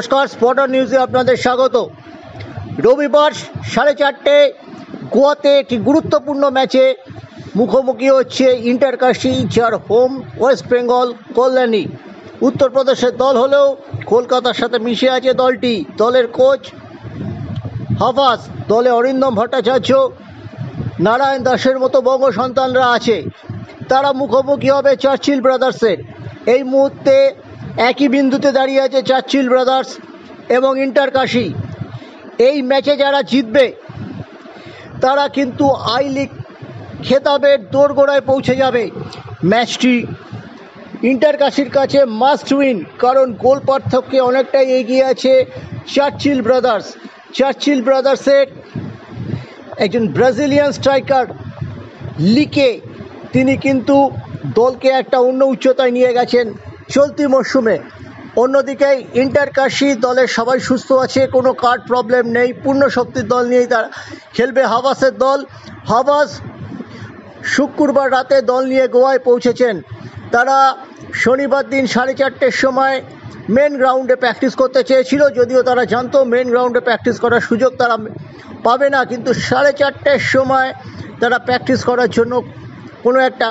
নমস্কার, স্পটার নিউজে আপনাদের স্বাগত। রবিবার 4:30 গোয়াতে একটি গুরুত্বপূর্ণ ম্যাচে মুখোমুখি হচ্ছে ইন্টারকাশি, যার হোম ওয়েস্ট বেঙ্গল কল্যাণী। উত্তরপ্রদেশের দল হলেও কলকাতার সাথে মিশে আছে দলটি। দলের কোচ হাফাজ, দলে অরিন্দম ভট্টাচার্য, নারায়ণ দাসের মতো বঙ্গ সন্তানরা আছে। তারা মুখোমুখি হবে চার্চিল ব্রাদার্সের। এই মুহূর্তে একই বিন্দুতে দাঁড়িয়ে আছে চার্চিল ব্রাদার্স এবং ইন্টারকাশি। এই ম্যাচে যারা জিতবে তারা কিন্তু আই লিগ খেতাবের দোরগোড়ায় পৌঁছে যাবে। ম্যাচটি ইন্টারকাশির কাছে মাস্ট উইন, কারণ গোল পার্থক্যে অনেকটাই এগিয়ে আছে চার্চিল ব্রাদার্স। চার্চিল ব্রাদার্সের একজন ব্রাজিলিয়ান স্ট্রাইকার লিকে, তিনি কিন্তু দলকে একটা অন্য উচ্চতায় নিয়ে গেছেন চলতি মরশুমে। অন্যদিকে ইন্টারকাশি দলের সবাই সুস্থ আছে, কোনো কার্ড প্রবলেম নেই, পূর্ণ শক্তির দল নিয়েই তারা খেলবে। হাবাসের দল, হাবাস শুক্রবার রাতে দল নিয়ে গোয়ায় পৌঁছেছেন। তারা শনিবার দিন 4:30 সময় মেন গ্রাউন্ডে প্র্যাকটিস করতে চেয়েছিল, যদিও তারা জানতো মেন গ্রাউন্ডে প্র্যাকটিস করার সুযোগ তারা পাবে না, কিন্তু 4:30 সময় তারা প্র্যাকটিস করার জন্য কোনো একটা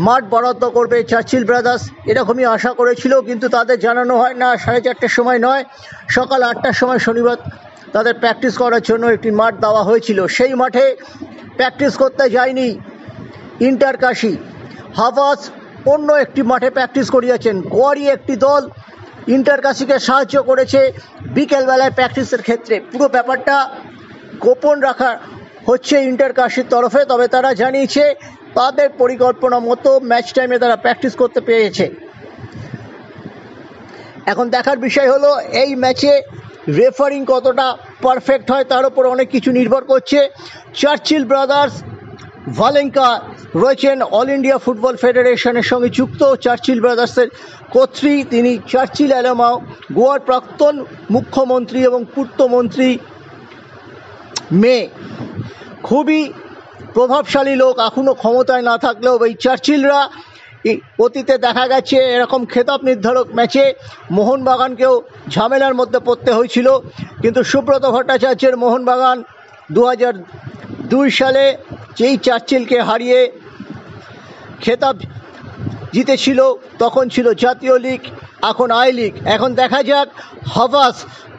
মাঠ বরাদ্দ করবে চার্চিল ব্রাদার্স, এরকমই আশা করেছিল। কিন্তু তাদের জানানো হয় না, 4:30 সময় নয়, সকাল 8টার সময় শনিবার তাদের প্র্যাকটিস করার জন্য একটি মাঠ দেওয়া হয়েছিল। সেই মাঠে প্র্যাকটিস করতে যায়নি ইন্টারকাশি। হাফাজ অন্য একটি মাঠে প্র্যাকটিস করিয়েছেন। গোয়ারই একটি দল ইন্টারকাশিকে সাহায্য করেছে বিকেলবেলায় প্র্যাকটিসের ক্ষেত্রে। পুরো ব্যাপারটা গোপন রাখা হচ্ছে ইন্টারকাশির তরফে, তবে তারা জানিয়েছে তাদের পরিকল্পনা মতো ম্যাচ টাইমে তারা প্র্যাকটিস করতে পেরেছে। এখন দেখার বিষয় হলো এই ম্যাচে রেফারিং কতটা পারফেক্ট হয়, তার উপর অনেক কিছু নির্ভর করছে। চার্চিল ব্রাদার্স ভালেঙ্কা রয়েছেন অল ইন্ডিয়া ফুটবল ফেডারেশনের সঙ্গে যুক্ত। চার্চিল ব্রাদার্সের কর্ত্রী তিনি চার্চিল অ্যালামাও, গোয়ার প্রাক্তন মুখ্যমন্ত্রী এবং পূর্তমন্ত্রী মেয়ে। খুবই প্রভাবশালী লোক, এখনও ক্ষমতায় না থাকলেও এই চার্চিলরা অতীতে দেখা গেছে এরকম খেতাব নির্ধারক ম্যাচে মোহনবাগানকেও ঝামেলার মধ্যে পড়তে হয়েছিল, কিন্তু সুব্রত ভট্টাচার্যের মোহনবাগান 2002 সালে যেই চার্চিলকে হারিয়ে খেতাব জিতেছিল, তখন ছিল জাতীয় লিগ, এখন আই লিগ। এখন দেখা যাক হাভাস,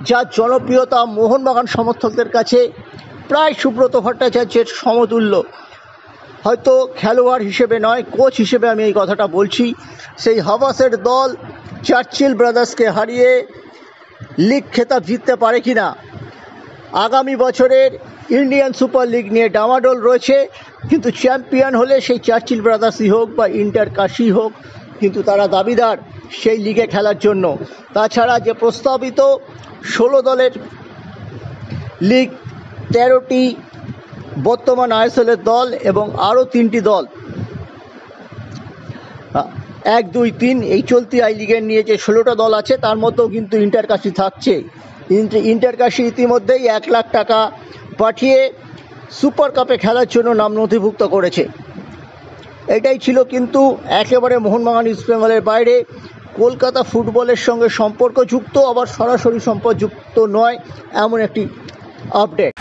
যার জনপ্রিয়তা মোহনবাগান সমর্থকদের কাছে প্রায় সুব্রত ভট্টাচার্যের সমতুল্য, হয়তো খেলোয়াড় হিসেবে নয়, কোচ হিসেবে আমি এই কথাটা বলছি। সেই হাভাসের দল চার্চিল ব্রাদার্সকে হারিয়ে লিগ খেতাব জিততে পারে কিনা। আগামী বছরের ইন্ডিয়ান সুপার লিগ নিয়ে ডামাডোল রয়েছে, কিন্তু চ্যাম্পিয়ন হলে সেই চার্চিল ব্রাদার্সই হোক বা ইন্টারকাশি হোক, কিন্তু তারা দাবিদার সেই লিগে খেলার জন্য। তাছাড়া যে প্রস্তাবিত 16 দলের লিগ, 13টি বর্তমান আইএসএলের দল এবং আরও 3টি দল, 1, 2, 3 এই চলতি আই লিগের নিয়ে যে 16টা দল আছে, তার মধ্যেও কিন্তু ইন্টারকাশি থাকছে। ইন্টারকাশি ইতিমধ্যেই 1 লাখ টাকা পাঠিয়ে সুপার কাপে খেলার জন্য নাম নথিভুক্ত করেছে। এটাই ছিল কিন্তু একেবারে মোহনবাগান ইস্ট বেঙ্গলের বাইরে কলকাতা ফুটবলের সঙ্গে সম্পর্কযুক্ত, আবার সরাসরি সম্পর্কযুক্ত নয়, এমন একটি আপডেট।